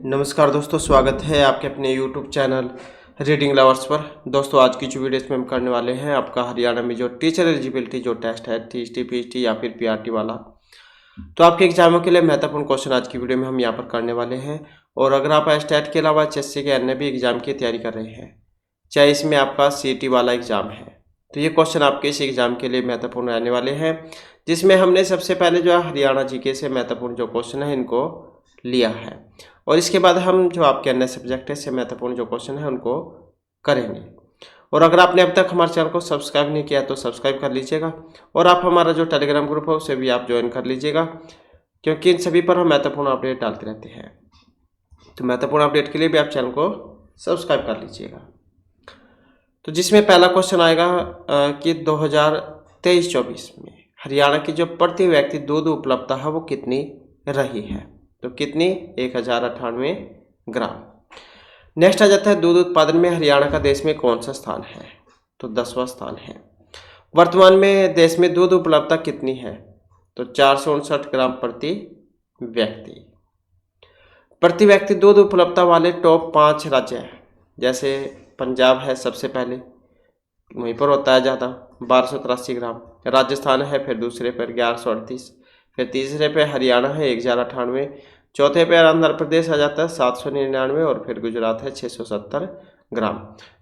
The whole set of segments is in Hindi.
नमस्कार दोस्तों, स्वागत है आपके अपने यूट्यूब चैनल रीडिंग लवर्स पर। दोस्तों आज की जो वीडियो इसमें हम करने वाले हैं आपका हरियाणा में जो टीचर एलिजिबिलिटी जो टेस्ट है टीएसटी पीएचटी या फिर पीआरटी वाला, तो आपके एग्जामों के लिए महत्वपूर्ण क्वेश्चन आज की वीडियो में हम यहाँ पर करने वाले हैं। और अगर आप स्टेट के अलावा एचएससी के अन्य भी एग्जाम की तैयारी कर रहे हैं, चाहे इसमें आपका सीईटी वाला एग्जाम है, तो ये क्वेश्चन आपके इस एग्जाम के लिए महत्वपूर्ण रहने वाले हैं, जिसमें हमने सबसे पहले जो है हरियाणा जीके से महत्वपूर्ण जो क्वेश्चन है इनको लिया है, और इसके बाद हम जो आपके अन्य सब्जेक्ट है से महत्वपूर्ण जो क्वेश्चन है उनको करेंगे। और अगर आपने अब तक हमारे चैनल को सब्सक्राइब नहीं किया तो सब्सक्राइब कर लीजिएगा, और आप हमारा जो टेलीग्राम ग्रुप है उसे भी आप ज्वाइन कर लीजिएगा, क्योंकि इन सभी पर हम महत्वपूर्ण अपडेट डालते रहते हैं। तो महत्वपूर्ण अपडेट के लिए भी आप चैनल को सब्सक्राइब कर लीजिएगा। तो जिसमें पहला क्वेश्चन आएगा कि 2023-24 में हरियाणा की जो प्रति व्यक्ति दूध उपलब्धता है वो कितनी रही है, तो कितनी 1098 ग्राम। नेक्स्ट आ जाता है दूध उत्पादन में हरियाणा का देश में कौन सा स्थान है, तो 10वां स्थान है। वर्तमान में देश में दूध उपलब्धता कितनी है, तो 459 ग्राम प्रति व्यक्ति। प्रति व्यक्ति दूध उपलब्धता वाले टॉप 5 राज्य हैं, जैसे पंजाब है सबसे पहले, वहीं पर होता है ज़्यादा 1283 ग्राम। राजस्थान है फिर दूसरे पर 1138, फिर तीसरे पे हरियाणा है 1098, चौथे पे आंध्र प्रदेश आ जाता है 799, और फिर गुजरात है 670 ग्राम।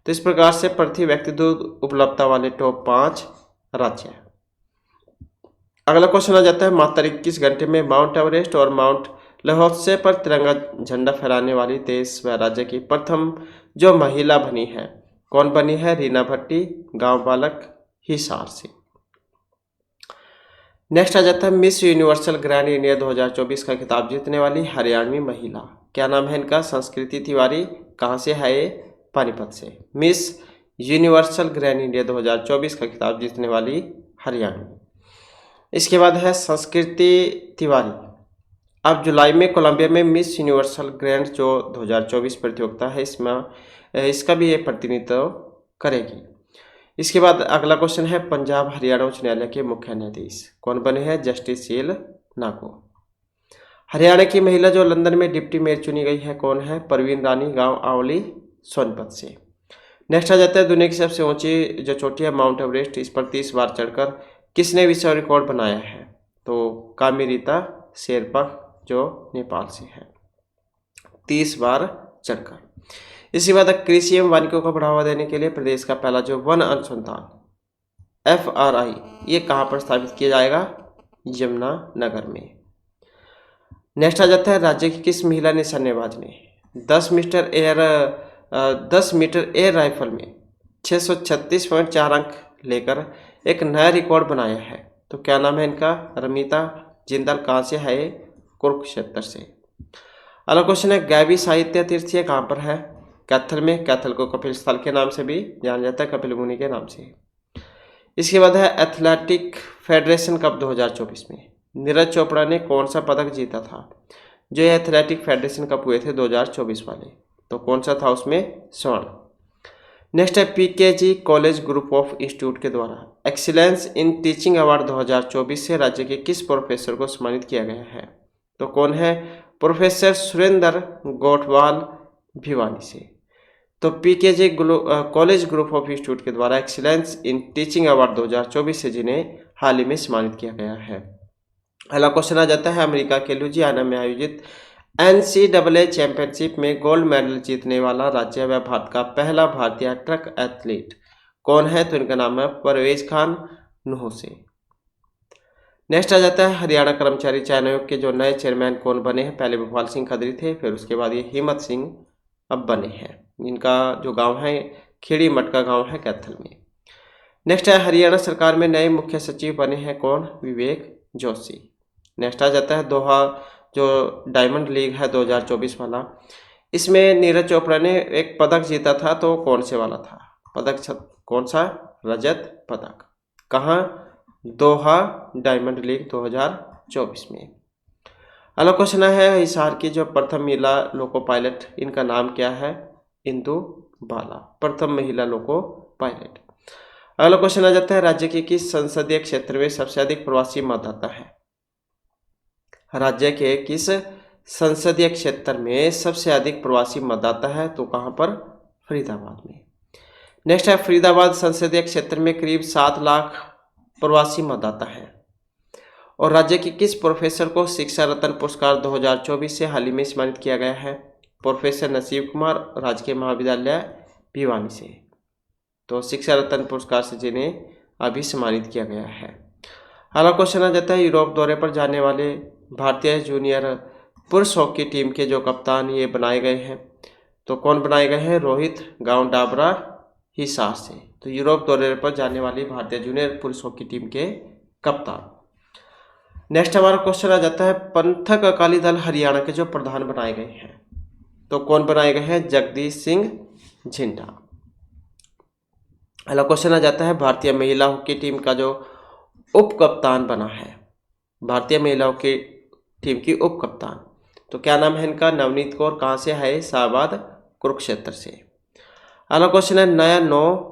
तो इस प्रकार से प्रति व्यक्ति दूध उपलब्धता वाले टॉप 5 राज्य हैं। अगला क्वेश्चन आ जाता है मात्र 21 घंटे में माउंट एवरेस्ट और माउंट लहोत्से पर तिरंगा झंडा फहराने वाली देश व राज्य की प्रथम जो महिला बनी है, कौन बनी है? रीना भट्टी, गांव बालक, हिसार से। नेक्स्ट आ जाता है मिस यूनिवर्सल ग्रैंड इंडिया 2024 का खिताब जीतने वाली हरियाणवी महिला, क्या नाम है इनका? संस्कृति तिवारी। कहाँ से है ये? पानीपत से। मिस यूनिवर्सल ग्रैंड इंडिया 2024 का खिताब जीतने वाली हरियाणवी। इसके बाद है संस्कृति तिवारी। अब जुलाई में कोलंबिया में मिस यूनिवर्सल ग्रैंड जो 2024 प्रतियोगिता है इसमें इसका भी ये प्रतिनिधित्व करेगी। इसके बाद अगला क्वेश्चन है पंजाब हरियाणा उच्च न्यायालय के मुख्य न्यायाधीश कौन बने हैं? जस्टिस शील नागो। हरियाणा की महिला जो लंदन में डिप्टी मेयर चुनी गई है कौन है? परवीन रानी, गांव आवली, सोनीपत से। नेक्स्ट आ जाता है दुनिया की सबसे ऊंची जो चोटी है माउंट एवरेस्ट, इस पर 30 बार चढ़कर किसने विश्व रिकॉर्ड बनाया है? तो कामिरीता शेरपा जो नेपाल से है, 30 बार चढ़कर। इसी बाद कृषि एवं वानिकी को बढ़ावा देने के लिए प्रदेश का पहला जो वन अनुसंधान FRI ये कहाँ पर स्थापित किया जाएगा? यमुनानगर में। नेक्स्ट आ जाता है राज्य की किस महिला निशानेबाज ने 10 मीटर एयर राइफल में 636.4 अंक लेकर एक नया रिकॉर्ड बनाया है, तो क्या नाम है इनका? रमिता जिंदाल। कहाँ से है ये? कुरुक्षेत्र से। अगला क्वेश्चन है गैबी साहित्य तीर्थ ये कहाँ पर है? कैथल में। कैथल को कपिल स्थल के नाम से भी जाना जाता है, कपिल मुनि के नाम से। इसके बाद है एथलेटिक फेडरेशन कप 2024 में नीरज चोपड़ा ने कौन सा पदक जीता था? जो ये एथलेटिक फेडरेशन कप हुए थे 2024 वाले, तो कौन सा था उसमें? स्वर्ण। नेक्स्ट है PKG college group of institute के द्वारा एक्सीलेंस इन टीचिंग अवार्ड 2024 से राज्य के किस प्रोफेसर को सम्मानित किया गया है? तो कौन है? प्रोफेसर सुरेंद्र गोठवाल भिवानी से। तो PKG college group of institute के द्वारा एक्सीलेंस इन टीचिंग अवार्ड 2024 से जिन्हें हाल ही में सम्मानित किया गया है। अगला क्वेश्चन आ जाता है अमेरिका के लुजियाना में आयोजित NCAA चैंपियनशिप में गोल्ड मेडल जीतने वाला राज्य व भारत का पहला भारतीय ट्रक एथलीट कौन है? तो इनका नाम है परवेज खान नुह से। नेक्स्ट आ जाता है हरियाणा कर्मचारी चयन आयोग के जो नए चेयरमैन कौन बने हैं? पहले भोपाल सिंह खदरी थे, फिर उसके बाद ये हिम्मत सिंह अब बने हैं। इनका जो गांव है खिड़ी मटका गांव है कैथल में। नेक्स्ट है हरियाणा सरकार में नए मुख्य सचिव बने हैं कौन? विवेक जोशी। नेक्स्ट आ जाता है दोहा जो डायमंड लीग है 2024 वाला, इसमें नीरज चोपड़ा ने एक पदक जीता था, तो कौन से वाला था पदक? कौन सा? रजत पदक। कहाँ? दोहा डायमंड लीग 2024 में। अगला क्वेश्चन है हिसार की जो प्रथम महिला लोको पायलट इनका नाम क्या है? इंदु बाला, प्रथम महिला लोको पायलट। अगला क्वेश्चन आ जाता है राज्य के किस संसदीय क्षेत्र में सबसे अधिक प्रवासी मतदाता है? राज्य के किस संसदीय क्षेत्र में सबसे अधिक प्रवासी मतदाता है? तो कहाँ पर? फरीदाबाद में। नेक्स्ट है, फरीदाबाद संसदीय क्षेत्र में करीब 7 लाख प्रवासी मतदाता हैं। और राज्य के किस प्रोफेसर को शिक्षा रत्न पुरस्कार 2024 से हाल ही में सम्मानित किया गया है? प्रोफेसर नसीब कुमार, राजकीय महाविद्यालय भिवानी से। तो शिक्षा रत्न पुरस्कार से जिन्हें अभी सम्मानित किया गया है। अगला क्वेश्चन आ जाता है, यूरोप दौरे पर जाने वाले भारतीय जूनियर पुरुष हॉकी टीम के जो कप्तान ये बनाए गए हैं, तो कौन बनाए गए हैं? रोहित गांव डाबरा हिसार से। तो यूरोप दौरे पर जाने वाली भारतीय जूनियर पुरुष हॉकी टीम के कप्तान। नेक्स्ट हमारा क्वेश्चन आ जाता है, पंथक अकाली दल हरियाणा के जो प्रधान बनाए गए हैं, तो कौन बनाए गए हैं? जगदीश सिंह झिंडा। अगला क्वेश्चन आ जाता है, भारतीय महिला हॉकी टीम का जो उप कप्तान बना है, भारतीय महिला हॉकी टीम की उप कप्तान, तो क्या नाम है इनका? नवनीत कौर। कहाँ से है? शाहबाद कुरुक्षेत्र से। अगला क्वेश्चन है, नया नौ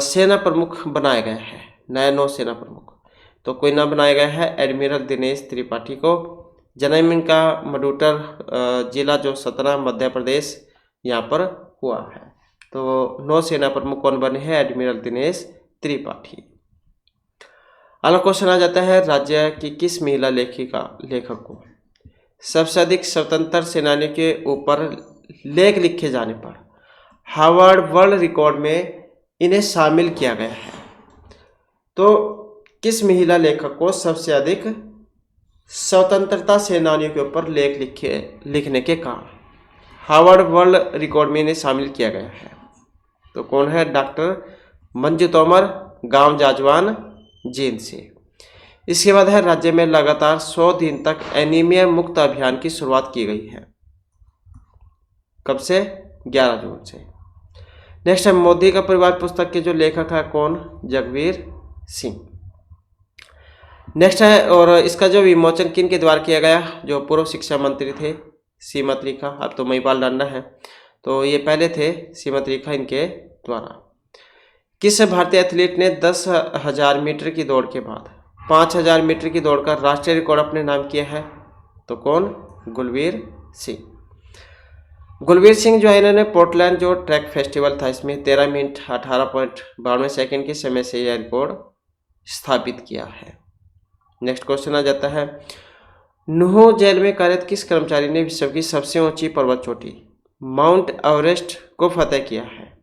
सेना प्रमुख बनाया गया है, नया नौ सेना प्रमुख, तो कोई नाम बनाया गया है? एडमिरल दिनेश त्रिपाठी को। जन्म इनका मडूटर जिला जो सतना मध्य प्रदेश यहाँ पर हुआ है। तो नौसेना प्रमुख कौन बने हैं? एडमिरल दिनेश त्रिपाठी। अगला क्वेश्चन आ जाता है, राज्य की किस महिला लेखक को सबसे अधिक स्वतंत्र सेनानियों के ऊपर लेख लिखे जाने पर हार्वर्ड वर्ल्ड रिकॉर्ड में इन्हें शामिल किया गया है? तो किस महिला लेखक को सबसे अधिक स्वतंत्रता सेनानियों के ऊपर लेख लिखने के कारण हार्वर्ड वर्ल्ड रिकॉर्ड में इन्हें शामिल किया गया है? तो कौन है? डॉक्टर मंजू तोमर, गांव जाजवान, जींद से। इसके बाद है, राज्य में लगातार 100 दिन तक एनीमिया मुक्त अभियान की शुरुआत की गई है। कब से? 11 जून से। नेक्स्ट है, मोदी का परिवार पुस्तक के जो लेखक है कौन? जगवीर सिंह। नेक्स्ट है, और इसका जो विमोचन किन के द्वारा किया गया? जो पूर्व शिक्षा मंत्री थे श्रीमती रेखा, अब तो महिपाल डांडा है, तो ये पहले थे श्रीमती रेखा, इनके द्वारा। किस भारतीय एथलीट ने 10,000 मीटर की दौड़ के बाद 5,000 मीटर की दौड़ का राष्ट्रीय रिकॉर्ड अपने नाम किया है? तो कौन? गुलवीर सिंह। गुलवीर सिंह जो है, इन्होंने पोर्टलैंड जो ट्रैक फेस्टिवल था, इसमें 13 मिनट 18.52 सेकेंड के समय से यह रिकॉर्ड स्थापित किया है। नेक्स्ट क्वेश्चन आ जाता है, नूह जेल में कार्यरत किस कर्मचारी ने विश्व की सबसे ऊंची पर्वत चोटी माउंट एवरेस्ट को फतेह किया है?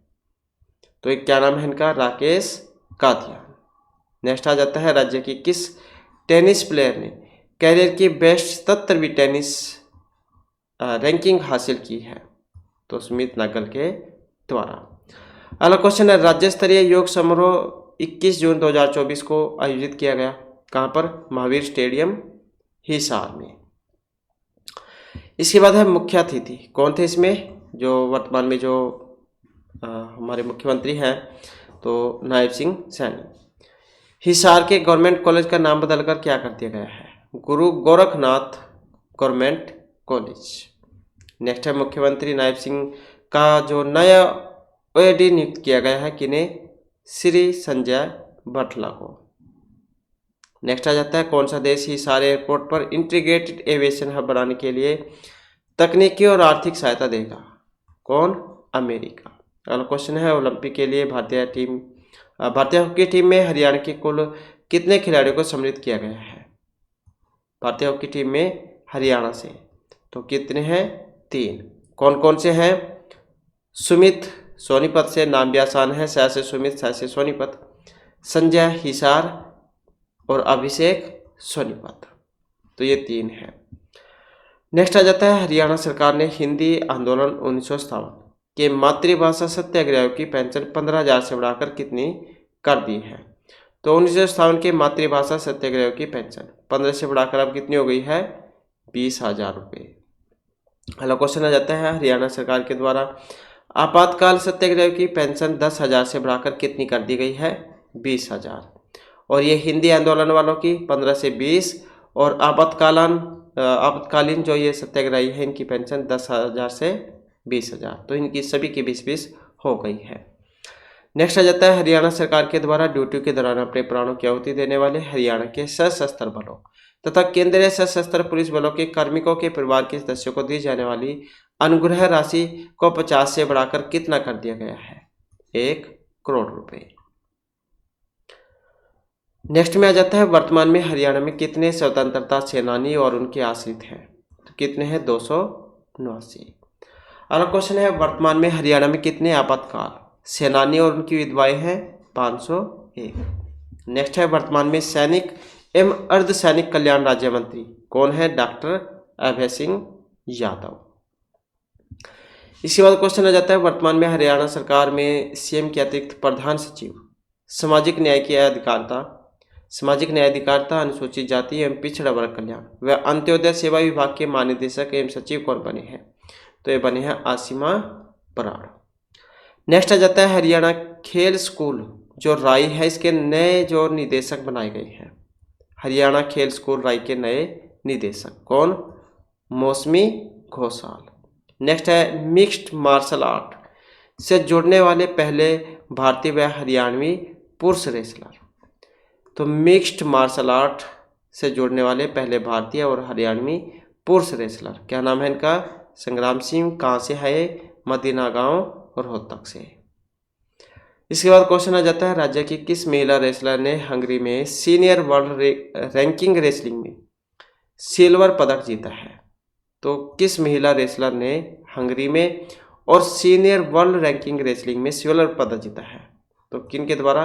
तो एक क्या नाम है इनका? राकेश कातियान। नेक्स्ट आ जाता है, राज्य की किस टेनिस प्लेयर ने कैरियर की बेस्ट 77वीं टेनिस रैंकिंग हासिल की है? तो सुमित नागल के द्वारा। अगला क्वेश्चन है, राज्य स्तरीय योग समारोह 21 जून 2024 को आयोजित किया गया, कहाँ पर? महावीर स्टेडियम हिसार में। इसके बाद है, मुख्य अतिथि कौन थे इसमें? जो वर्तमान में जो हमारे मुख्यमंत्री हैं, तो नायब सिंह सैनी। हिसार के गवर्नमेंट कॉलेज का नाम बदलकर क्या कर दिया गया है? गुरु गोरखनाथ गवर्नमेंट कॉलेज। नेक्स्ट है, मुख्यमंत्री नायब सिंह का जो नया ओएडी नियुक्त किया गया है किन्हें? श्री संजय बटला को। नेक्स्ट आ जाता है, कौन सा देश हिसार एयरपोर्ट पर इंटीग्रेटेड एविएशन हब बनाने के लिए तकनीकी और आर्थिक सहायता देगा? कौन? अमेरिका। अगला क्वेश्चन है, ओलंपिक के लिए भारतीय हॉकी टीम में हरियाणा के कुल कितने खिलाड़ियों को सम्मिलित किया गया है? भारतीय हॉकी टीम में हरियाणा से तो कितने हैं? 3। कौन कौन से हैं? सुमित सोनीपत से, नाम भी आसान है, सा से सुमित, सा से सोनीपत, संजय हिसार और अभिषेक सोनीपत, तो ये 3 हैं। नेक्स्ट आ जाता है, हरियाणा सरकार ने हिंदी आंदोलन 1957 के मातृभाषा सत्याग्रह की पेंशन 15,000 से बढ़ाकर कितनी कर दी है? तो 1957 के मातृभाषा सत्याग्रह की पेंशन 15 से बढ़ाकर अब कितनी हो गई है? 20,000 रुपये। अगला क्वेश्चन आ जाता है, हरियाणा सरकार के द्वारा आपातकाल सत्याग्रह की पेंशन 10,000 से बढ़ाकर कितनी कर दी गई है? 20,000। और ये हिंदी आंदोलन वालों की 15 से 20, और आपातकालीन जो ये सत्याग्रही है इनकी पेंशन 10,000 से 20,000, तो इनकी सभी की 20-20 हो गई है। नेक्स्ट आ जाता है, हरियाणा सरकार के द्वारा ड्यूटी के दौरान अपने प्राणों की आहुति देने वाले हरियाणा के सशस्त्र बलों तथा केंद्रीय सशस्त्र पुलिस बलों के कार्मिकों के परिवार के सदस्यों को दी जाने वाली अनुग्रह राशि को 50 से बढ़ाकर कितना कर दिया गया है? 1 करोड़ रुपए। नेक्स्ट में आ जाता है, वर्तमान में हरियाणा में कितने स्वतंत्रता सेनानी और उनके आश्रित हैं? तो कितने हैं? 289। अगला क्वेश्चन है, वर्तमान में हरियाणा में कितने आपातकाल सेनानी और उनकी विधवाएं हैं? 501। नेक्स्ट है, वर्तमान में सैनिक एवं अर्धसैनिक कल्याण राज्य मंत्री कौन है? डॉक्टर अभय सिंह यादव। इसके बाद क्वेश्चन आ जाता है, वर्तमान में हरियाणा सरकार में सीएम के अतिरिक्त प्रधान सचिव सामाजिक न्याय अधिकारिता अनुसूचित जाति एवं पिछड़ा वर्ग कल्याण व अंत्योदय सेवा विभाग के महानिदेशक एवं सचिव कौन बने हैं? तो ये बने हैं आसिमा बराड़। नेक्स्ट आ जाता है, हरियाणा खेल स्कूल जो राई है इसके नए जो निदेशक बनाए गए हैं। हरियाणा खेल स्कूल राई के नए निदेशक कौन? मौसमी घोषाल। नेक्स्ट है, मिक्स्ड मार्शल आर्ट से जुड़ने वाले पहले भारतीय व हरियाणवी पुरुष रेसलर। तो मिक्स्ड मार्शल आर्ट से जुड़ने वाले पहले भारतीय और हरियाणवी पुरुष रेसलर क्या नाम है इनका? संग्राम सिंह। कहाँ से है? मदीना गांव रोहतक से। इसके बाद क्वेश्चन आ जाता है, राज्य की किस महिला रेसलर ने हंगरी में सीनियर वर्ल्ड रैंकिंग रेसलिंग में सिल्वर पदक जीता है? तो किस महिला रेसलर ने हंगरी में और सीनियर वर्ल्ड रैंकिंग रेसलिंग में सिल्वर पदक जीता है? तो किन के द्वारा?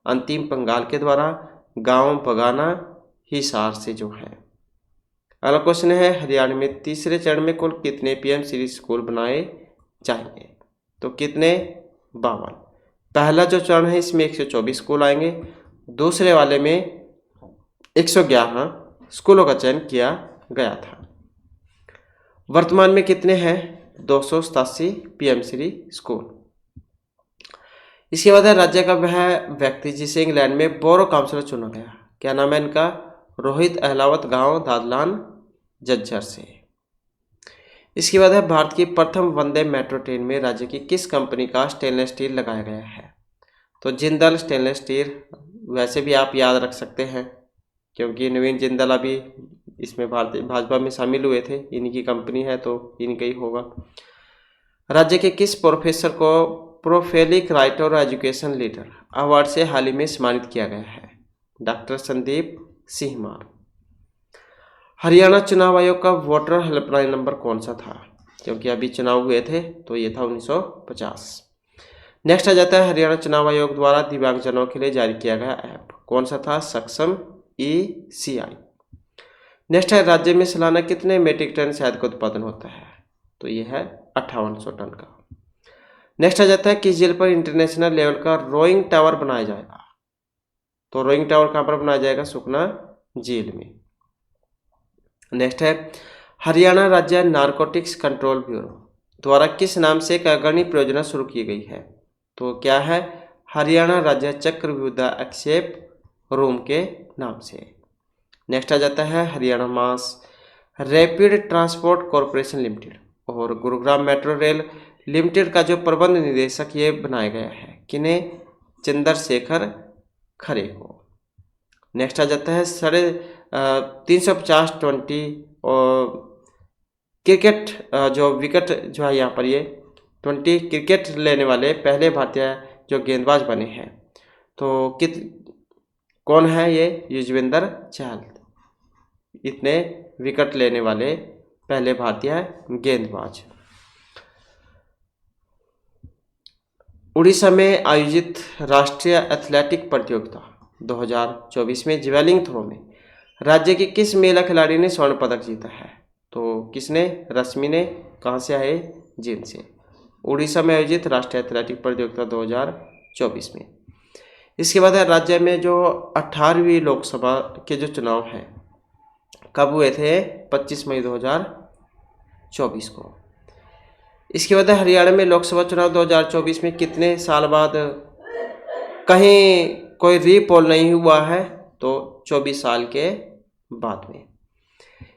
अंतिम पंगाल के द्वारा, गांव बगाना हिसार से जो है। अगला क्वेश्चन है, हरियाणा में तीसरे चरण में कुल कितने पीएम श्री स्कूल बनाए जाएंगे? तो कितने? 52। पहला जो चरण है इसमें 124 स्कूल आएंगे, दूसरे वाले में 111 स्कूलों का चयन किया गया था। वर्तमान में कितने हैं? 287 पीएम श्री स्कूल। इसके बाद है, राज्य का वह व्यक्ति जिसे इंग्लैंड में बोरो काउंसिलर चुना गया, क्या नाम है इनका? रोहित अहलावत, गांव दादलान झज्जर से। इसके बाद है, भारत की प्रथम वंदे मेट्रो ट्रेन में राज्य की किस कंपनी का स्टेनलेस स्टील लगाया गया है? तो जिंदल स्टेनलेस स्टील। वैसे भी आप याद रख सकते हैं क्योंकि नवीन जिंदल अभी इसमें भाजपा में शामिल हुए थे, इनकी कंपनी है तो इनका ही होगा। राज्य के किस प्रोफेसर को प्रोफेलिक राइटर और एजुकेशन लीडर अवार्ड से हाल ही में सम्मानित किया गया है? डॉक्टर संदीप सिंह मान। हरियाणा चुनाव आयोग का वोटर हेल्पलाइन नंबर कौन सा था? क्योंकि अभी चुनाव हुए थे तो ये था 1950। नेक्स्ट आ जाता है, हरियाणा चुनाव आयोग द्वारा दिव्यांगजनों के लिए जारी किया गया ऐप कौन सा था? सक्षम ECI। नेक्स्ट है, राज्य में सालाना कितने मीट्रिक टन शहद का उत्पादन होता है? तो ये है 5800 टन का। नेक्स्ट आ जाता है, किस झील पर इंटरनेशनल लेवल का रोइंग टावर बनाया जाएगा? तो रोइंग टावर कहाँ पर बनाया जाएगा? सुखना झील में। नेक्स्ट है, हरियाणा राज्य नारकोटिक्स कंट्रोल ब्यूरो द्वारा किस नाम से एक अग्रणी परियोजना शुरू की गई है? तो क्या है? हरियाणा राज्य चक्रव्यूह एक्सेप रूम के नाम से। नेक्स्ट आ जाता है, Haryana mass rapid transport corporation limited और गुरुग्राम मेट्रो रेल लिमिटेड का जो प्रबंध निदेशक ये बनाया गया है, किन्हें? चंद्रशेखर खरे को। नेक्स्ट आ जाता है, 350 और क्रिकेट जो विकेट जो है यहाँ पर ये 20 क्रिकेट लेने वाले पहले भारतीय जो गेंदबाज बने हैं, तो कौन है ये? युजवेंद्र चहल। इतने विकेट लेने वाले पहले भारतीय गेंदबाज। उड़ीसा में आयोजित राष्ट्रीय एथलेटिक प्रतियोगिता 2024 में जैवलिन थ्रो में राज्य की किस महिला खिलाड़ी ने स्वर्ण पदक जीता है? तो किसने? रश्मि ने। कहाँ से आए? जींद से। उड़ीसा में आयोजित राष्ट्रीय एथलेटिक प्रतियोगिता 2024 में। इसके बाद है, राज्य में जो 18वीं लोकसभा के जो चुनाव हैं कब हुए थे? 25 मई 2024 को। इसके बाद हरियाणा में लोकसभा चुनाव 2024 में कितने साल बाद कहीं कोई रीपोल नहीं हुआ है? तो 24 साल के बाद में।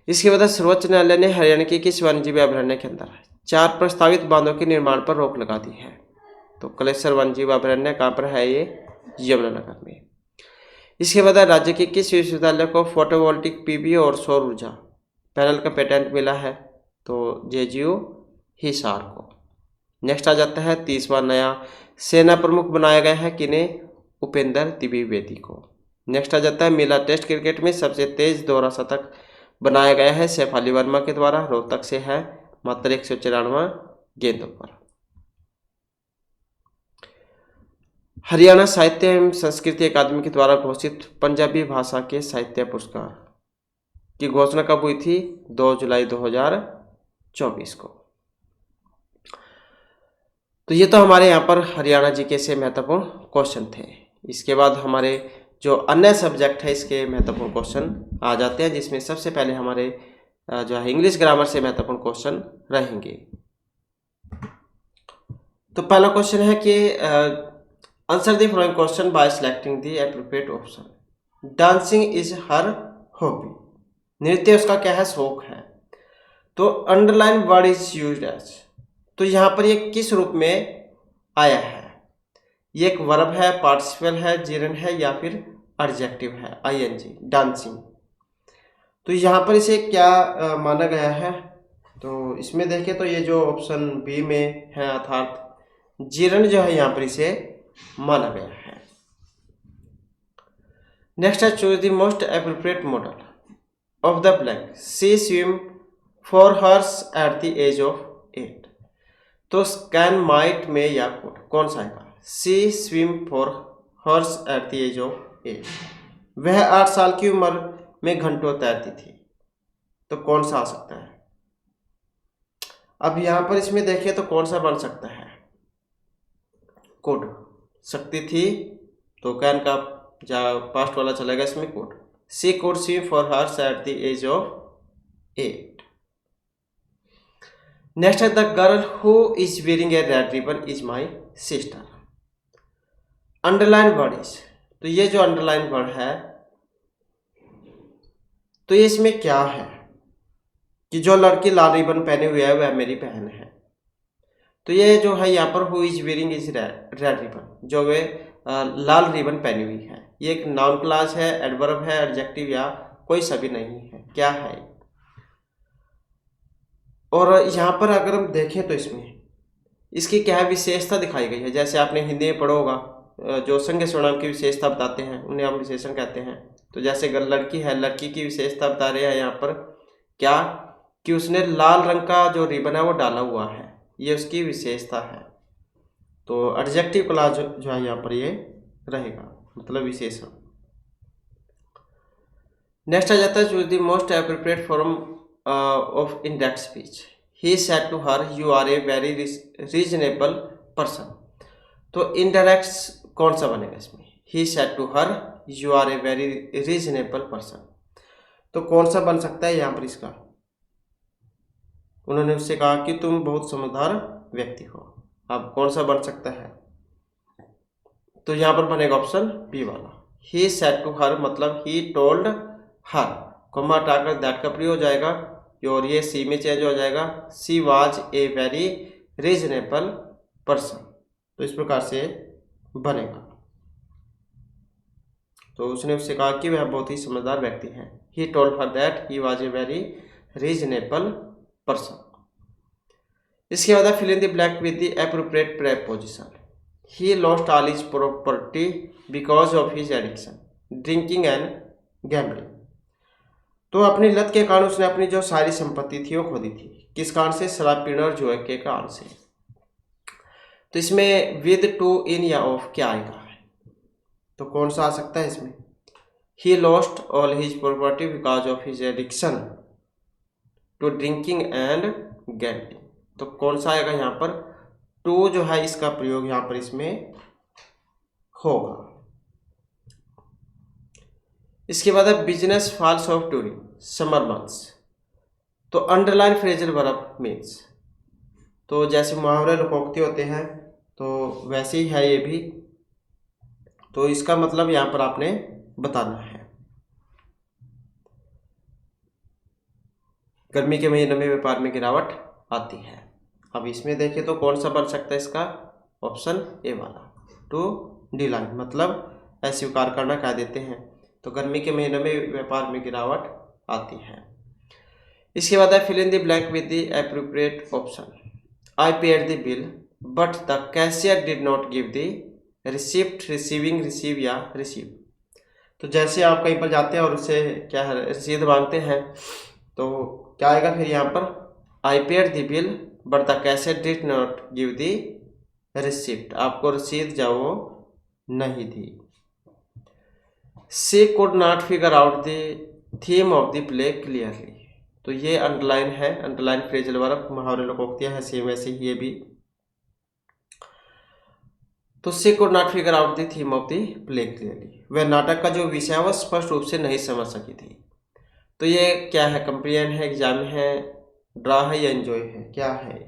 इसके बाद सर्वोच्च न्यायालय ने हरियाणा के किस वन्यजीव अभयारण्य के अंदर 4 प्रस्तावित बांधों के निर्माण पर रोक लगा दी है? तो कलेसर वन्यजीव अभयारण्य कहाँ पर है? ये यमुनानगर में। इसके बाद राज्य के किस विश्वविद्यालय को फोटोवोल्टिक पीवी और सौर ऊर्जा पैनल का पेटेंट मिला है? तो जेजीयू हिसार को। नेक्स्ट आ जाता है 30वां नया सेना प्रमुख बनाया गया है किन्हें? उपेंद्र द्विवेदी को। नेक्स्ट आ जाता है महिला टेस्ट क्रिकेट में सबसे तेज दोहरा शतक बनाया गया है शेफाली वर्मा के द्वारा, रोहतक से है, मात्र 194 गेंदों पर। हरियाणा साहित्य एवं संस्कृति अकादमी के द्वारा घोषित पंजाबी भाषा के साहित्य पुरस्कार की घोषणा कब हुई थी? 2 जुलाई 2024 को। तो ये तो हमारे यहाँ पर हरियाणा जीके से महत्वपूर्ण क्वेश्चन थे। इसके बाद हमारे जो अन्य सब्जेक्ट है इसके महत्वपूर्ण क्वेश्चन आ जाते हैं, जिसमें सबसे पहले हमारे जो है इंग्लिश ग्रामर से महत्वपूर्ण क्वेश्चन रहेंगे। तो पहला क्वेश्चन है कि answer the following question by selecting the appropriate option. Dancing is her hobby, नृत्य उसका क्या है? शौक है। तो underline word is used as, तो यहाँ पर ये किस रूप में आया है? ये एक वर्ब है, पार्टिसिपल है, जिरन है या फिर एडजेक्टिव है? I N G, dancing. तो यहाँ पर इसे क्या माना गया है? तो इसमें देखें तो ये जो ऑप्शन बी में है अर्थात जिरन जो है यहाँ पर इसे माना गया है। नेक्स्ट है choose the most appropriate modal of the blank. She swim for hours at the age of 8। तो कैन, माइट, में या कुड, कौन सा आएगा? She swim for hours at the age of 8। वह 8 साल की उम्र में घंटों तैरती थी, तो कौन सा आ सकता है? अब यहां पर इसमें देखिए तो कौन सा बन सकता है? कुड, सकती थी, तो कैन का पास्ट वाला चलेगा इसमें could. She could swim for hours at the age of 8। Next है the girl who is wearing a red ribbon is my sister. Underline word is, तो ये जो अंडरलाइन वर्ड है तो ये इसमें क्या है कि जो लड़की लाल रिबन पहने हुए है वह मेरी बहन है। तो ये जो है यहाँ पर who is wearing is red ribbon, जो वे लाल रिबन पहनी हुई है, ये एक नाउन क्लास है, एडवर्ब है, एडजेक्टिव या कोई सभी नहीं है, क्या है? और यहाँ पर अगर हम देखें तो इसमें इसकी क्या है विशेषता दिखाई गई है। जैसे आपने हिंदी में पढ़ा होगा, जो संज्ञा सर्वनाम की विशेषता बताते हैं उन्हें हम विशेषण कहते हैं। तो जैसे अगर लड़की है, लड़की की विशेषता बता रहे हैं यहाँ पर क्या कि उसने लाल रंग का जो रिबन है वो डाला हुआ है, ये उसकी विशेषता है। तो एडजेक्टिव क्लॉज जो है यहाँ पर ये रहेगा, मतलब विशेषण। नेक्स्ट आ जाता है choose the most appropriate form of indirect speech. He said to her you are a very reasonable person. तो इनडायरेक्ट कौन सा बनेगा इसमें? He said to her you are a very reasonable person, तो कौन सा बन सकता है यहाँ पर इसका? उन्होंने उससे कहा कि तुम बहुत समझदार व्यक्ति हो। अब कौन सा बन सकता है? तो यहाँ पर बनेगा ऑप्शन बी वाला। ही सेड टू हर मतलब ही टोल्ड हर, कोमा हटाकर दैट का प्रयोग हो जाएगा और ये सी में चेंज हो जाएगा। She was a very reasonable person, तो इस प्रकार से बनेगा। तो उसने उससे कहा कि वह बहुत ही समझदार व्यक्ति है। He told her that he was a very reasonable person. इसके बाद fill in the blank with the appropriate preposition. He lost all his property because of his addiction, drinking and gambling. तो अपनी लत के कारण उसने अपनी जो सारी संपत्ति थी वो खो दी थी। किस कारण से? शराब पीने और जुए के कारण से। तो इसमें विद, टू, इन या ऑफ क्या आएगा? तो कौन सा आ सकता है इसमें? He lost all his property because of his addiction to drinking and gambling, तो कौन सा आएगा यहाँ पर? टू जो है इसका प्रयोग यहाँ पर इसमें होगा। इसके बाद है business falls off during summer months. तो अंडरलाइन फ्रेजल वर्ब मीन्स, तो जैसे मुहावरे लोकोक्ति होते हैं तो वैसे ही है ये भी। तो इसका मतलब यहाँ पर आपने बताना है। गर्मी के महीनों में व्यापार में गिरावट आती है। अब इसमें देखें तो कौन सा बन सकता है इसका? ऑप्शन ए वाला, टू डिलाइन मतलब अस्वीकार करना कह देते हैं। तो गर्मी के महीनों में व्यापार में गिरावट आती है। इसके बाद है fill in the blank with the appropriate option. I paid the bill but the cashier did not give the receipt, receiving, receive या रिसीव। तो जैसे आप कहीं पर जाते हैं और उससे क्या है रसीद मांगते हैं, तो क्या आएगा फिर यहाँ पर, I paid the bill but the cashier did not give the receipt, आपको रसीद जो वो नहीं दी। She could not figure out the theme of the play clearly. तो ये अंडरलाइन है, अंडरलाइन फ्रेजल वर्ब, मुहावरे लोकोक्तियां हैं, सेम वैसे ही ये भी। तो she could not figure out the theme of the play clearly, वह नाटक का जो विषय है वह स्पष्ट रूप से नहीं समझ सकी थी। तो ये क्या है, कंप्रिहेंड है, एग्जाम है, ड्रा है या एंजॉय है, क्या है।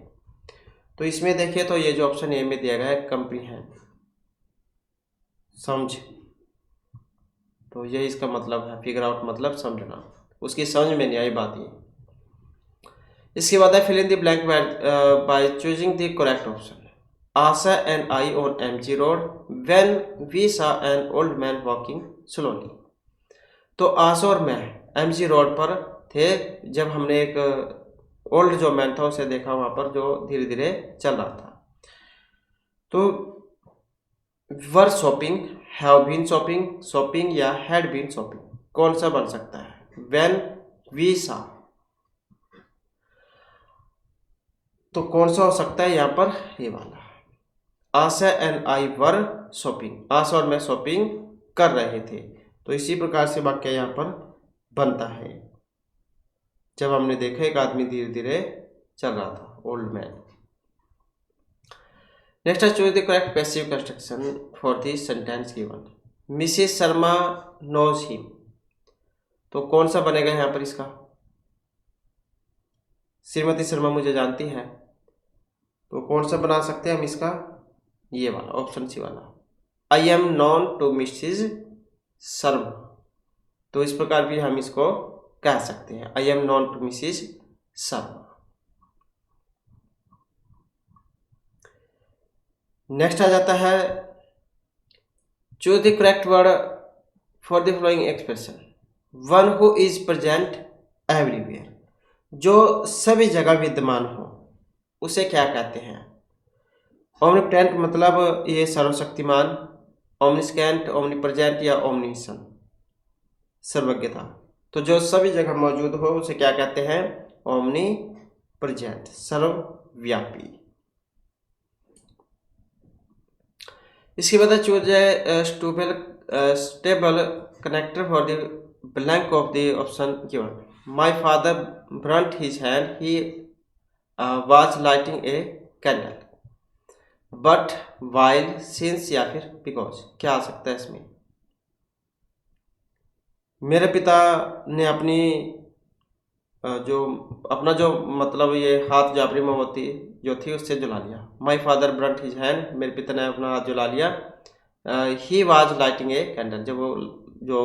तो इसमें देखिए तो ये जो ऑप्शन ए में दिया गया है कंप्रिहेंड, समझ, तो ये इसका मतलब है, फिगर आउट मतलब समझना, उसकी समझ में नहीं आई बात ये। इसके बाद है fill in the blank by choosing the correct option. Asha and I on MG road when we saw an old man walking slowly. तो आशा और मैं एमजी रोड पर थे जब हमने एक ओल्ड जो मैन था उसे देखा वहां पर जो धीरे धीरे चल रहा था। तो were shopping, have been shopping, shopping या हैड बीन शॉपिंग, कौन सा बन सकता है। व्हेन वी सॉ, तो कौन सा हो सकता है यहाँ पर, ये वाला। आशा एंड आई वर शॉपिंग, आशा और मैं शॉपिंग कर रहे थे। तो इसी प्रकार से वाक्य यहाँ पर बनता है, जब हमने देखा एक आदमी धीरे धीरे चल रहा था, ओल्ड मैन। नेक्स्ट है choose the correct passive construction for the sentence given. Mrs Sharma knows him, तो कौन सा बनेगा यहाँ पर इसका, श्रीमती शर्मा मुझे जानती है, तो कौन सा बना सकते हैं हम इसका, ये वाला ऑप्शन सी वाला, I am known to Mrs Sharma. तो इस प्रकार भी हम इसको कह सकते हैं, I am known to Mrs Sharma. Next आ जाता है choose the correct word for the following expression. One who is present everywhere, जो सभी जगह विद्यमान हो उसे क्या कहते हैं। ओमनीपोटेंट मतलब ये सर्वशक्तिमान, ओमनिस्केंट, ओमनीप्रेजेंट या ओमनिशन, सर्वज्ञता। तो जो सभी जगह मौजूद हो उसे क्या कहते हैं, ओमनी प्रेजेंट, सर्वव्यापी। इसके बाद choose stable connector for the blank of the option given. My father Brunt his hand, he was lighting a candle, but while, since या फिर बिकॉज, क्या आ सकता है इसमें। मेरे पिता ने अपना जो मतलब ये हाथ जो अपनी मोमबत्ती जो थी उससे जला लिया। My father Brunt his hand, मेरे पिता ने अपना हाथ जला लिया। He was lighting a candle, जब वो जो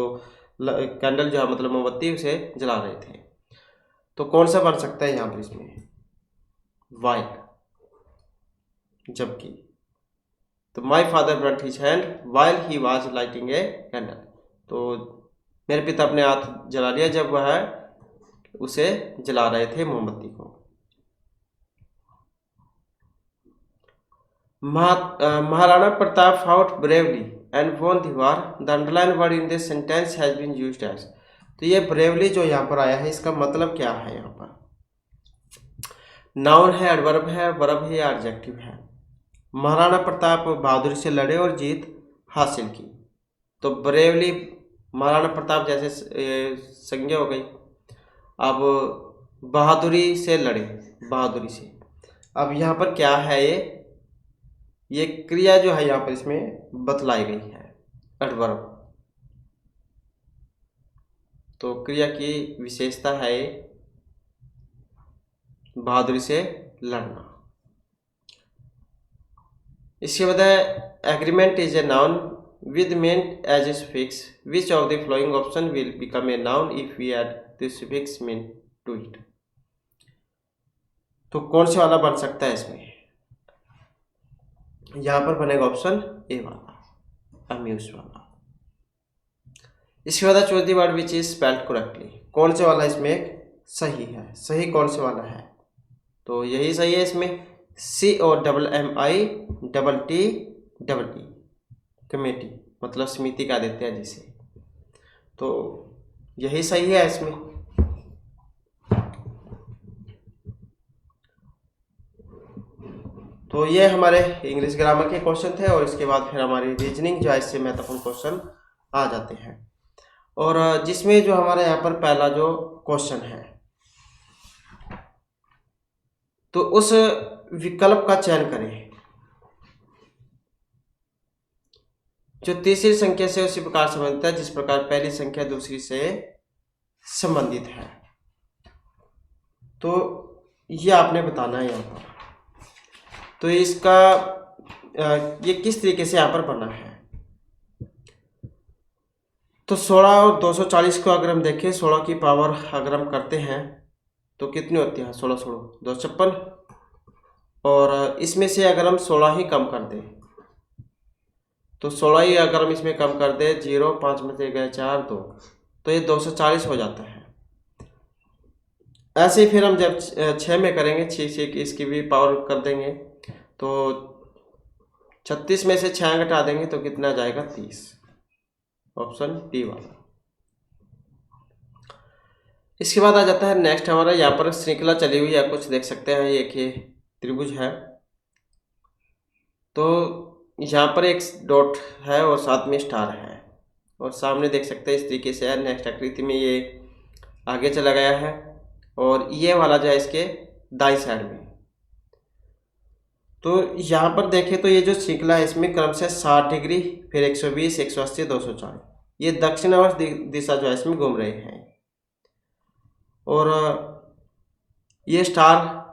कैंडल जो है मतलब मोमबत्ती उसे जला रहे थे। तो कौन सा बन सकता है यहाँ पर इसमें, वाइल, जबकि। तो my father Brunt his hand while he was lighting a candle, तो मेरे पिता अपने हाथ जला लिया जब वह उसे जला रहे थे मोमबत्ती को। Maharana Pratap fought bravely and won the war, the underline word in this sentence has been used as. तो ये ब्रेवली जो यहाँ पर आया है इसका मतलब क्या है, यहाँ पर नाउन है, एडवर्ब है, वर्ब है या एडजेक्टिव है। महाराणा प्रताप बहादुरी से लड़े और जीत हासिल की। तो ब्रेवली महाराणा प्रताप जैसे संज्ञा हो गई। अब बहादुरी से लड़े, बहादुरी से। अब यहाँ पर क्या है, ये क्रिया जो है यहाँ पर इसमें बतलाई गई है, एडवर्ब। तो क्रिया की विशेषता है बहादुरी से लड़ना। इसके बाद agreement is a noun with meant as a suffix. Which of the following option will become a noun if we add the suffix meant to it? तो कौन से वाला बन सकता है इसमें, यहाँ पर बनेगा ऑप्शन ए वाला, अम्यूज वाला। इसके बाद choose the word which is spelled correctly, कौन से वाला इसमें सही है, सही कौन से वाला है, तो यही सही है इसमें COMMITTE कमेटी, मतलब समिति का देते हैं जिसे, तो यही सही है इसमें। तो ये हमारे इंग्लिश ग्रामर के क्वेश्चन थे और इसके बाद फिर हमारी रीजनिंग जो है इससे महत्वपूर्ण क्वेश्चन आ जाते हैं, और जिसमें जो हमारे यहाँ पर पहला जो क्वेश्चन है तो उस विकल्प का चयन करें जो तीसरी संख्या से उसी प्रकार संबंधित है जिस प्रकार पहली संख्या दूसरी से संबंधित है। तो ये आपने बताना है यहाँ पर, तो इसका ये किस तरीके से यहाँ पर बना है। तो 16 और 240 को अगर हम देखें, 16 की पावर अगर हम करते हैं तो कितनी होती है, 16 16 256, और इसमें से अगर हम 16 ही कम कर दें तो 16 ही अगर हम इसमें कम कर दें, 0 5 में से गए 4 2, तो ये 240 हो जाता है। ऐसे ही फिर हम जब 6 में करेंगे, 6 से इसकी भी पावर कर देंगे तो 36 में से 6 घटा देंगे तो कितना जाएगा 30, ऑप्शन डी वाला। इसके बाद आ जाता है नेक्स्ट हमारा, यहाँ पर श्रृंखला चली हुई है, कुछ देख सकते हैं, एक ये त्रिभुज है, तो यहाँ पर एक डॉट है और साथ में स्टार है, और सामने देख सकते हैं इस तरीके से है, नेक्स्ट आकृति में ये आगे चला गया है, और ये वाला जो है इसके दाईं साइड में। तो यहाँ पर देखें तो ये जो श्रृंखला है इसमें क्रम से 60 डिग्री, फिर 120 180 240, ये दक्षिणावर्त दिशा जो है इसमें घूम रहे हैं, और ये स्टार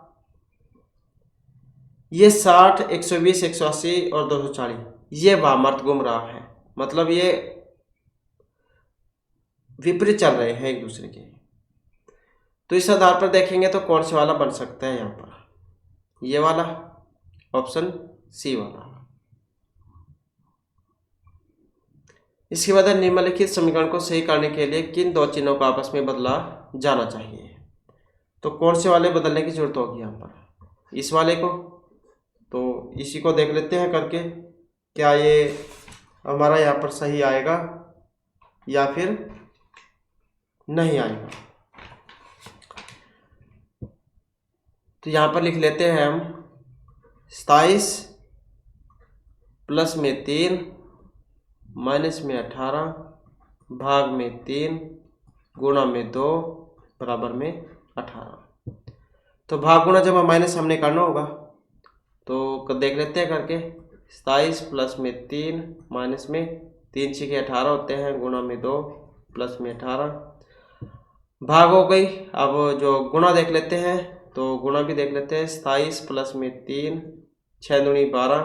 ये 60 120 180 और 240 ये वामावर्त घूम रहा है, मतलब ये विपरीत चल रहे हैं एक दूसरे के। तो इस आधार पर देखेंगे तो कौन सा वाला बन सकता है यहाँ पर, ये वाला, ऑप्शन सी वाला। इसके बाद निम्नलिखित समीकरण को सही करने के लिए किन दो चिन्हों को आपस में बदला जाना चाहिए, तो कौन से वाले बदलने की जरूरत होगी यहाँ पर, इस वाले को, तो इसी को देख लेते हैं करके, क्या ये हमारा यहाँ पर सही आएगा या फिर नहीं आएगा। तो यहाँ पर लिख लेते हैं हम 27 प्लस में 3 माइनस में 18 भाग में 3 गुणा में 2 बराबर में 18। तो भाग गुणा जब माइनस हमने करना होगा तो देख लेते हैं करके, 27 प्लस में 3 माइनस में 3 6 18 होते हैं, गुणा में 2 प्लस में 18 भाग हो गई। अब जो गुणा देख लेते हैं तो गुणा भी देख लेते हैं, 27 प्लस में 3 6 दूनी 12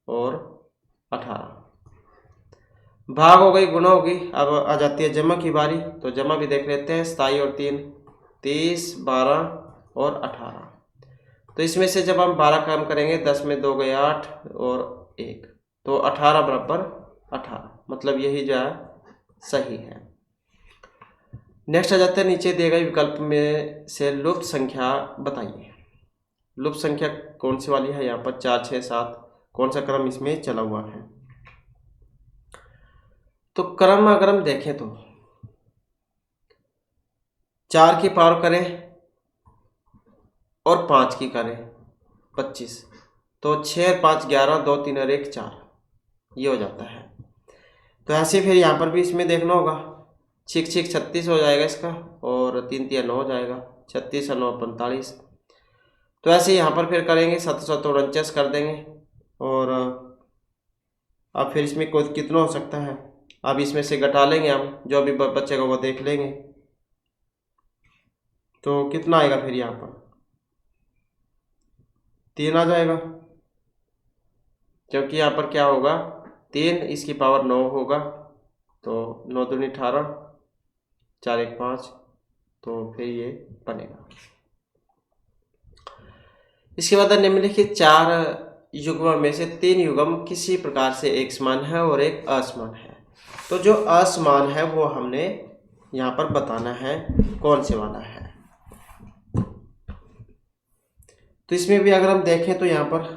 और 18 भाग हो गई, गुणा होगी। अब आ जाती है जमा की बारी, तो जमा भी देख लेते हैं, 27 और 3 30 12 और 18। तो इसमें से जब हम 12 कम करेंगे, 10 में 2 गए 8 और 1, तो 18 बराबर 18, मतलब यही जो है सही है। नेक्स्ट आ जाता है, नीचे दिए गए विकल्प में से लुप्त संख्या बताइए। लुप्त संख्या कौन सी वाली है, यहाँ पर 4 6 7, कौन सा क्रम इसमें चला हुआ है। तो क्रम अगर हम देखें तो 4 की पावर करें और 5 की करें 25, तो 6 और 5 11 2 3 और 1 4, ये हो जाता है। तो ऐसे फिर यहाँ पर भी इसमें देखना होगा, 6 6 36 हो जाएगा इसका, और 3 3 9 हो जाएगा, 36 और 9 45। तो ऐसे यहाँ पर फिर करेंगे 7 7 49 कर देंगे, और अब फिर इसमें कोई कितना हो सकता है, अब इसमें से घटा लेंगे हम, जो अभी बचेगा वो देख लेंगे। तो कितना आएगा फिर यहाँ पर 3 आ जाएगा, क्योंकि यहाँ पर क्या होगा 3 इसकी पावर 9 होगा, तो 9 दूनी 18 4 1 5, तो फिर ये बनेगा। इसके बाद निम्नलिखित 4 युग्म में से 3 युग्म किसी प्रकार से एक समान है और एक असमान है। तो जो असमान है वो हमने यहाँ पर बताना है कौन से वाला है। तो इसमें भी अगर हम देखें तो यहाँ पर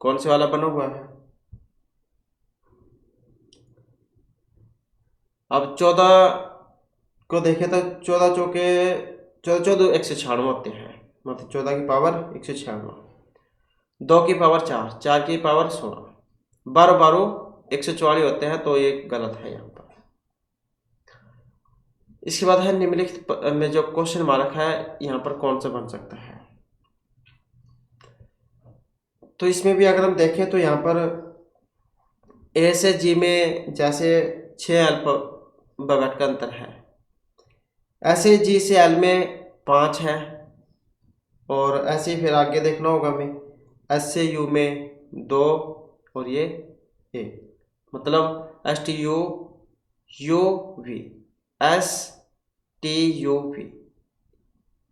कौन से वाला बना हुआ है। अब 14 को देखें तो 14 चौके 14 196 होते हैं, मतलब 14 की पावर 196, 2 की पावर 4, 4 की पावर 16, 12 12 144 होते हैं, तो ये गलत है यहाँ पर। इसके बाद है निम्नलिखित में जो क्वेश्चन मार्क है यहाँ पर कौन सा बन सकता है। तो इसमें भी अगर हम देखें तो यहाँ पर ए से जी में जैसे 6 अल्फाबेट का अंतर है, ऐसे जी से एल में 5 है, और ऐसे ही फिर आगे देखना होगा हमें, एस से यू में 2 और ये ए, मतलब S T U U V S T U V,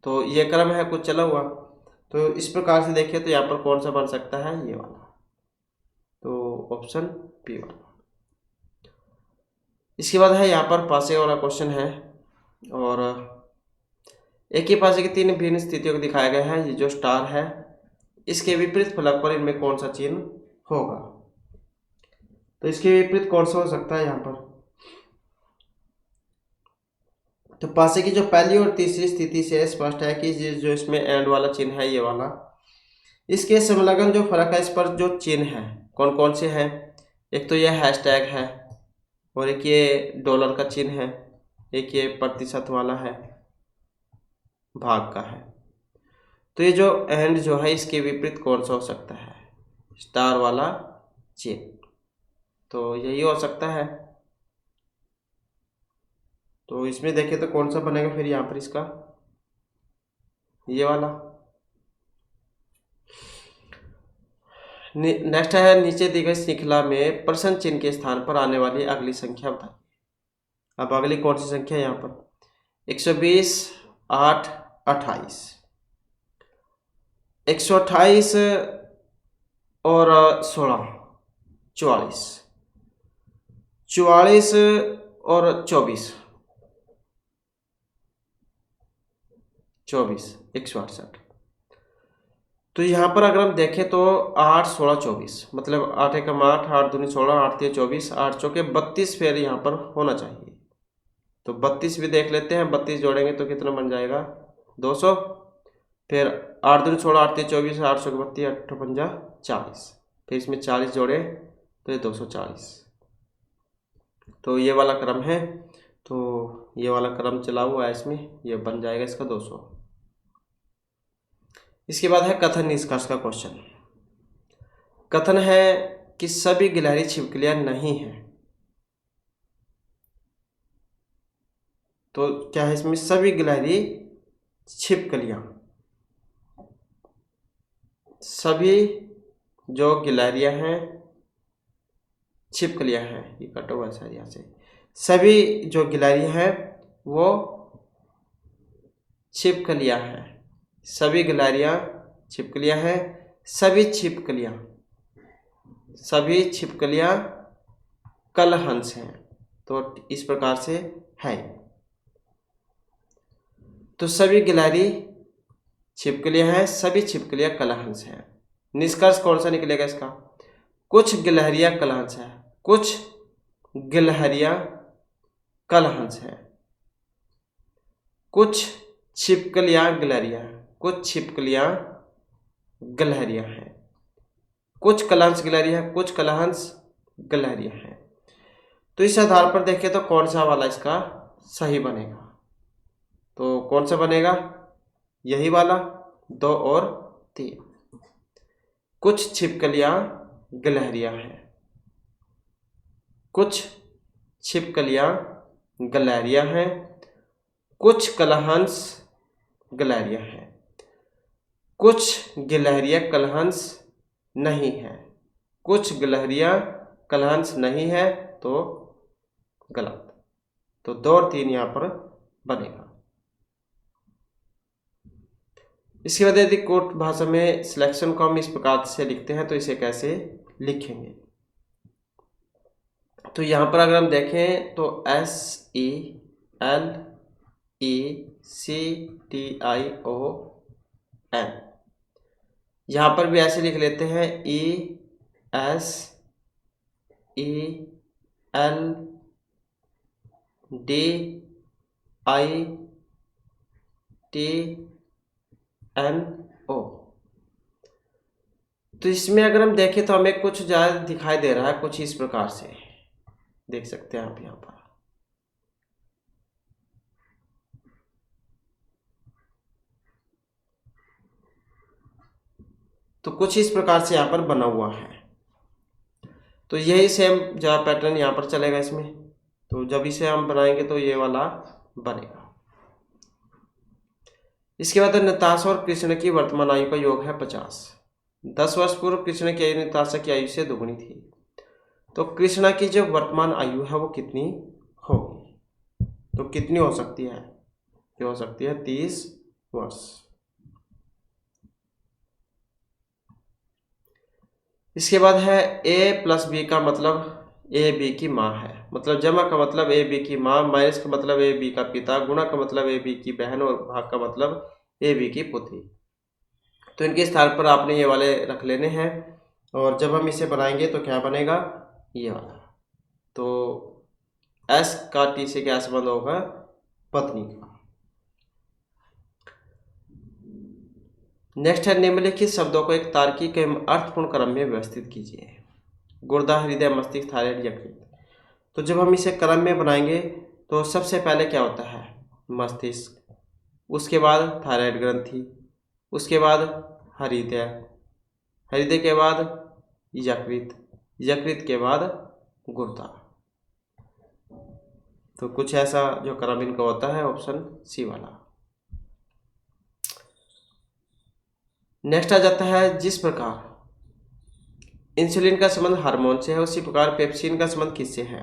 तो ये क्रम है कुछ चला हुआ। तो इस प्रकार से देखिए तो यहाँ पर कौन सा बन सकता है, ये वाला, तो ऑप्शन बी वाला। इसके बाद है यहाँ पर पासे वाला क्वेश्चन है, और एक ही पासे की 3 भिन्न स्थितियों को दिखाया गया है। ये जो स्टार है इसके विपरीत फलक पर इनमें कौन सा चिन्ह होगा। तो इसके विपरीत कौन सा हो सकता है यहाँ पर। तो पासे की जो पहली और तीसरी स्थिति से स्पष्ट है कि जो इसमें एंड वाला चिन्ह है, ये वाला, इसके संलग्न जो फलक है इस पर जो चिन्ह है कौन कौन से हैं। एक तो ये हैशटैग है, और एक ये डॉलर का चिन्ह है, एक ये प्रतिशत वाला है, भाग का है। तो ये जो एंड जो है इसके विपरीत कौन सा हो सकता है, स्टार वाला चिन्ह, तो यही हो सकता है। तो इसमें देखें तो कौन सा बनेगा फिर यहाँ पर इसका, ये वाला। नेक्स्ट है नीचे दी गई श्रृंखला में प्रश्न चिन्ह के स्थान पर आने वाली अगली संख्या बताइए। अब अगली कौन सी संख्या है यहाँ पर, 120 8 28, 128 और 16 44, 44 और 24 24 168। तो यहाँ पर अगर हम देखें तो 8 16 24, मतलब 8 एकम 8, 8 दूनी 16, 8 3 24, 8 चौके 32 फेर यहाँ पर होना चाहिए। तो 32 भी देख लेते हैं, 32 जोड़ेंगे तो कितना बन जाएगा 200, फिर 8 दूनी 16, 8 3 24, 8 चौके 32, 8 पंजा 40, फिर इसमें 40 जोड़े तो ये 240। तो ये वाला क्रम है, तो ये वाला क्रम चला हुआ है इसमें, ये बन जाएगा इसका 200। इसके बाद है कथन निष्कर्ष का क्वेश्चन। कथन है कि सभी गिलहरी छिपकलियां नहीं है। तो क्या है इसमें, सभी गिलहरी छिपकलियां, सभी जो गिलहरियां हैं छिपकलियां हैं, ये कटा हुआ है यहाँ से, सभी जो गिलहरियां हैं वो छिपकलियां हैं, सभी गिलहरियां छिपकलियां हैं, सभी छिपकलियां कलहंस हैं। तो इस प्रकार से है। तो सभी गिलहरी छिपकलियां हैं, सभी छिपकलियां कलहंस हैं। निष्कर्ष कौन सा निकलेगा इसका, कुछ गिलहरियां कलहंस हैं, कुछ गिलहरियां कलहंस हैं, कुछ छिपकलियां गिलहरियां हैं, कुछ छिपकलियां गिलहरियां हैं, कुछ कलहंस गिलहरियां हैं, कुछ कलहंस गिलहरियां हैं। तो इस आधार पर देखें तो कौन सा वाला इसका सही बनेगा। तो कौन सा बनेगा, यही वाला 2 और 3। कुछ छिपकलियां गिलहरियां हैं, कुछ छिपकलियां गिलहरियां हैं, कुछ कलहंस गिलहरियां हैं, कुछ गिलहरियां कलहंस नहीं है, कुछ गिलहरियां कलहंस नहीं है, तो गलत। तो 2 और 3 यहाँ पर बनेगा। इसके बाद यदि कोट भाषा में सिलेक्शन को हम इस प्रकार से लिखते हैं तो इसे कैसे लिखेंगे। तो यहाँ पर अगर हम देखें तो SELECTION, यहाँ पर भी ऐसे लिख लेते हैं ESELDITNO। तो इसमें अगर हम देखें तो हमें कुछ ज़्यादा दिखाई दे रहा है, कुछ इस प्रकार से देख सकते हैं आप यहाँ पर। तो कुछ इस प्रकार से यहाँ पर बना हुआ है। तो यही सेम जो पैटर्न यहाँ पर चलेगा इसमें। तो जब इसे हम बनाएंगे तो ये वाला बनेगा। इसके बाद नताशा और कृष्ण की वर्तमान आयु का योग है 50। 10 वर्ष पूर्व कृष्ण की आयु नताशा की आयु से दुगुनी थी। तो कृष्णा की जो वर्तमान आयु है वो कितनी होगी? तो कितनी हो सकती है? ये हो सकती है 30 वर्ष। इसके बाद है A + B का मतलब A B की माँ है। मतलब जमा का मतलब A B की माँ, माइनस का मतलब A B का पिता, गुणा का मतलब A B की बहन और भाग का मतलब A B की पुत्री। तो इनके स्थान पर आपने ये वाले रख लेने हैं और जब हम इसे बनाएंगे तो क्या बनेगा? ये वाला। तो S का T से क्या संबंध होगा? पत्नी का। नेक्स्ट है निम्नलिखित शब्दों को एक तार्किक एवं अर्थपूर्ण क्रम में व्यवस्थित कीजिए। गुर्दा, हृदय, मस्तिष्क, थायराइड, यकृत। तो जब हम इसे क्रम में बनाएंगे तो सबसे पहले क्या होता है? मस्तिष्क, उसके बाद थायराइड ग्रंथि, उसके बाद हृदय, हृदय के बाद यकृत, यकृत के बाद गुर्दा। तो कुछ ऐसा जो क्रम इनका होता है, ऑप्शन सी वाला। नेक्स्ट आ जाता है जिस प्रकार इंसुलिन का संबंध हार्मोन से है उसी प्रकार पेप्सिन का संबंध किससे है?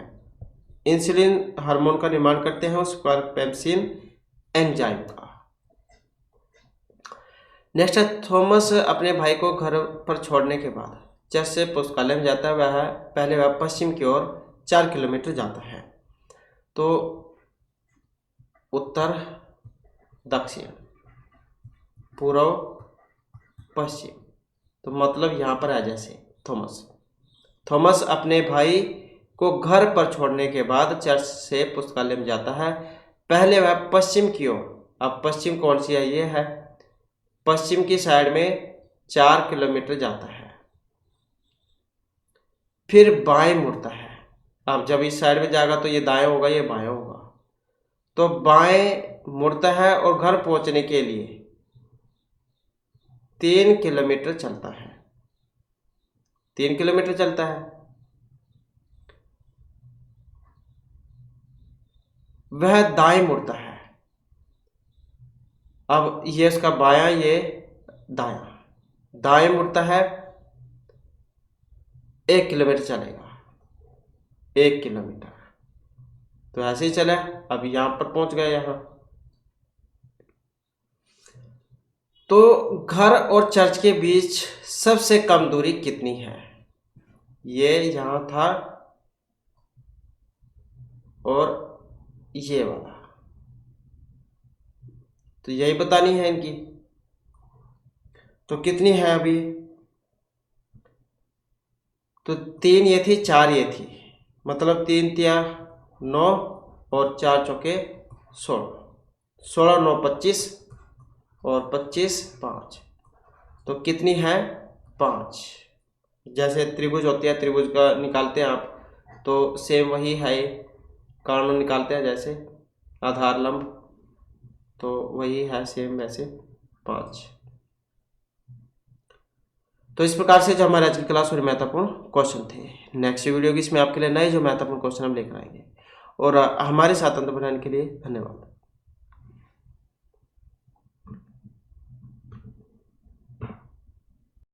इंसुलिन हार्मोन का निर्माण करते हैं, उस पर पेप्सिन एंजाइम का। नेक्स्ट है थॉमस अपने भाई को घर पर छोड़ने के बाद चर्च से पुस्तकालय में जाता है। वह पहले वह पश्चिम की ओर 4 किलोमीटर जाता है। तो उत्तर, दक्षिण, पूर्व, पश्चिम। तो मतलब यहाँ पर है जैसे थॉमस अपने भाई को घर पर छोड़ने के बाद चर्च से पुस्तकालय में जाता है। पहले वह पश्चिम की ओर, अब पश्चिम कौन सी है? ये है पश्चिम की साइड में 4 किलोमीटर जाता है, फिर बाएं मुड़ता है। अब जब इस साइड में जाएगा तो ये दाएं होगा, ये बाएं होगा। तो बाएं मुड़ता है और घर पहुंचने के लिए 3 किलोमीटर चलता है। 3 किलोमीटर चलता है। वह दाएं मुड़ता है। अब ये उसका बायां, ये दायां। दाएं मुड़ता है, 1 किलोमीटर चलेगा, 1 किलोमीटर। तो ऐसे ही चला, अब यहां पर पहुंच गया यहां। तो घर और चर्च के बीच सबसे कम दूरी कितनी है? ये यहां था और ये वाला। तो यही बतानी है इनकी। तो कितनी है अभी? तो 3 ये थी, 4 ये थी। मतलब 3 तिया 9 और 4 चौके 16, 16 9 25 और 25 5। तो कितनी है? 5। जैसे त्रिभुज होती है, त्रिभुज का निकालते हैं आप, तो सेम वही है, कर्ण निकालते हैं जैसे आधार लंब, तो वही है सेम वैसे 5। तो इस प्रकार से जो हमारे आज की क्लास में महत्वपूर्ण क्वेश्चन थे। नेक्स्ट वीडियो की इसमें आपके लिए नए जो महत्वपूर्ण क्वेश्चन हम लेकर आएंगे। और हमारे साथ अंत बनाने के लिए धन्यवाद।